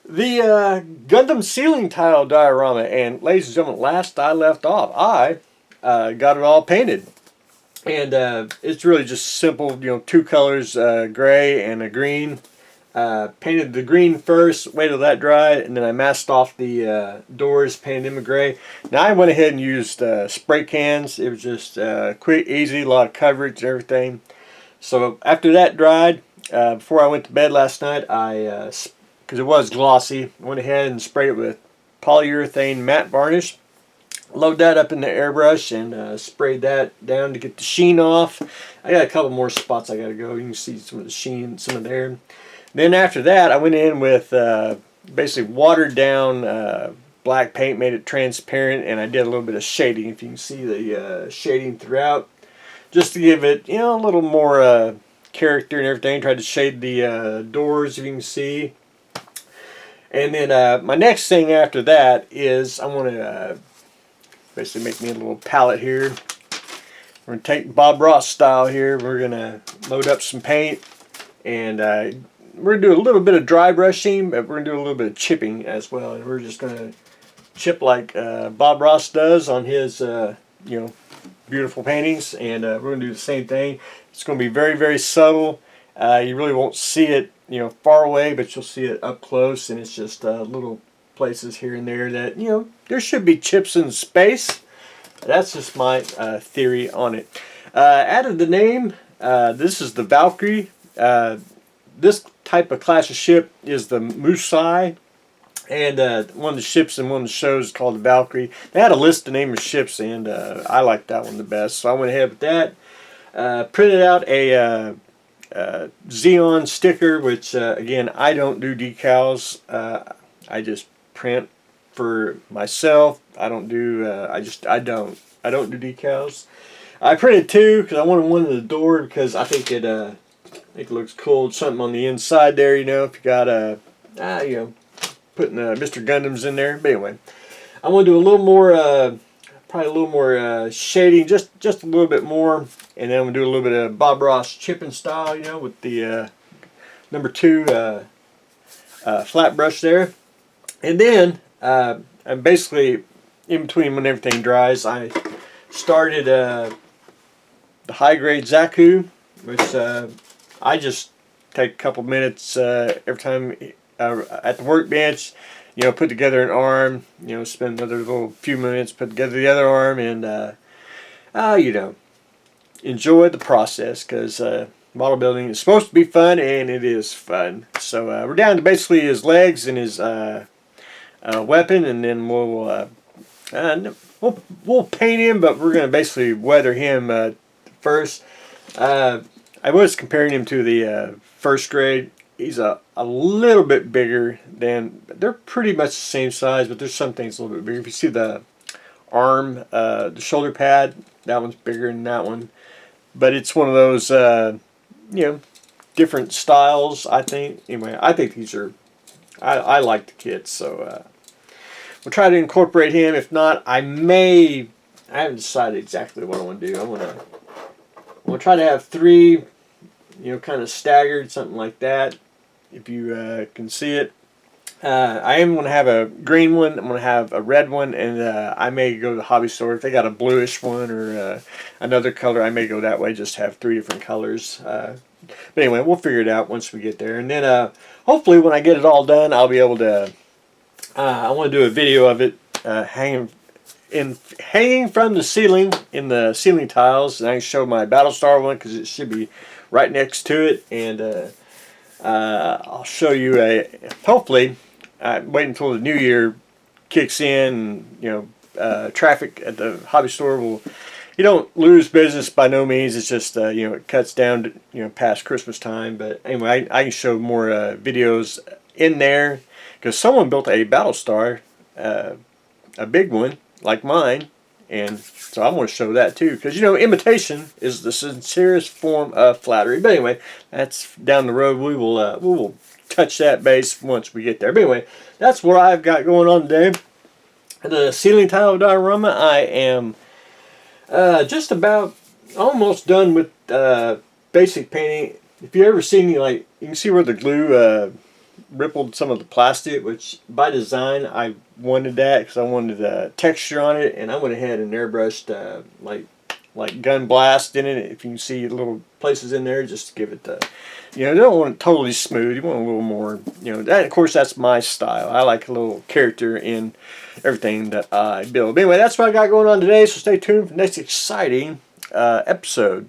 The Gundam ceiling tile diorama, and ladies and gentlemen, last I left off, I got it all painted, and it's really just simple, two colors, gray and a green. Painted the green first, waited till that dried, and then I masked off the doors, painted them in gray. Now I went ahead and used spray cans. It was just quick, easy, a lot of coverage and everything. So after that dried, before I went to bed last night, because it was glossy, went ahead and sprayed it with polyurethane matte varnish. Load that up in the airbrush and sprayed that down to get the sheen off. I got a couple more spots I got to go. You can see some of the sheen, some of there. Then after that, I went in with basically watered down black paint, made it transparent, and I did a little bit of shading. If you can see the shading throughout, just to give it, a little more character and everything. Tried to shade the doors, if you can see. And then my next thing after that is I want to basically make me a little palette here. We're going to take Bob Ross style here. We're going to load up some paint, and we're going to do a little bit of dry brushing, but we're going to do a little bit of chipping as well. And we're just going to chip like Bob Ross does on his, beautiful paintings. And we're going to do the same thing. It's going to be very, very subtle. You really won't see it, far away, but you'll see it up close. And it's just little places here and there that, there should be chips in space. That's just my theory on it. Added the name. This is the Valkyrie. This type of class of ship is the Musai, and one of the ships in one of the shows is called the Valkyrie. They had a list of name of ships, and I liked that one the best, so I went ahead with that. Printed out a Xeon sticker, which again, I don't do decals. I just print for myself. I don't do. I don't do decals. I printed two because I wanted one in the door because I think it looks cool. Something on the inside there, if you got putting Mr. Gundams in there. But anyway, I want to do a little more, probably a little more shading, just a little bit more, and then I'm gonna do a little bit of Bob Ross chipping style, with the number 2 flat brush there. And then I'm basically in between when everything dries. I started the high grade Zaku, which I just take a couple minutes every time at the workbench, put together an arm, spend another little few minutes, put together the other arm, and enjoy the process, because model building is supposed to be fun, and it is fun. So we're down to basically his legs and his weapon, and then we'll paint him, but we're going to basically weather him first. I was comparing him to the first grade. He's a little bit bigger than, they're pretty much the same size, but there's some things a little bit bigger. If you see the arm, the shoulder pad, that one's bigger than that one. But it's one of those, different styles, I think. Anyway, I think these are, I like the kits, so we'll try to incorporate him. If not, I haven't decided exactly what I want to do. I want to try to have 3, kind of staggered, something like that, if you can see it. I am going to have a green one, I'm going to have a red one, and I may go to the hobby store. If they got a bluish one or another color, I may go that way, just have 3 different colors. But anyway, we'll figure it out once we get there. And then hopefully when I get it all done, I'll be able to, I want to do a video of it hanging from the ceiling, in the ceiling tiles, and I can show my Battlestar one because it should be right next to it, and I'll show you hopefully, wait until the new year kicks in, and traffic at the hobby store you don't lose business by no means. It's just it cuts down to, past Christmas time. But anyway, I can show more videos in there, because someone built a Battlestar, a big one like mine, and so I want to show that too, because imitation is the sincerest form of flattery. But anyway, that's down the road. We will touch that base once we get there. But anyway, that's what I've got going on today. The ceiling tile diorama, I am just about almost done with basic painting. If you ever see me, you can see where the glue rippled some of the plastic, which by design I wanted that because I wanted the texture on it, and I went ahead and airbrushed like gun blast in it. If you can see little places in there, just to give it the, you don't want it totally smooth. You want a little more, that, of course, that's my style. I like a little character in everything that I build. But anyway, that's what I got going on today, so stay tuned for the next exciting episode.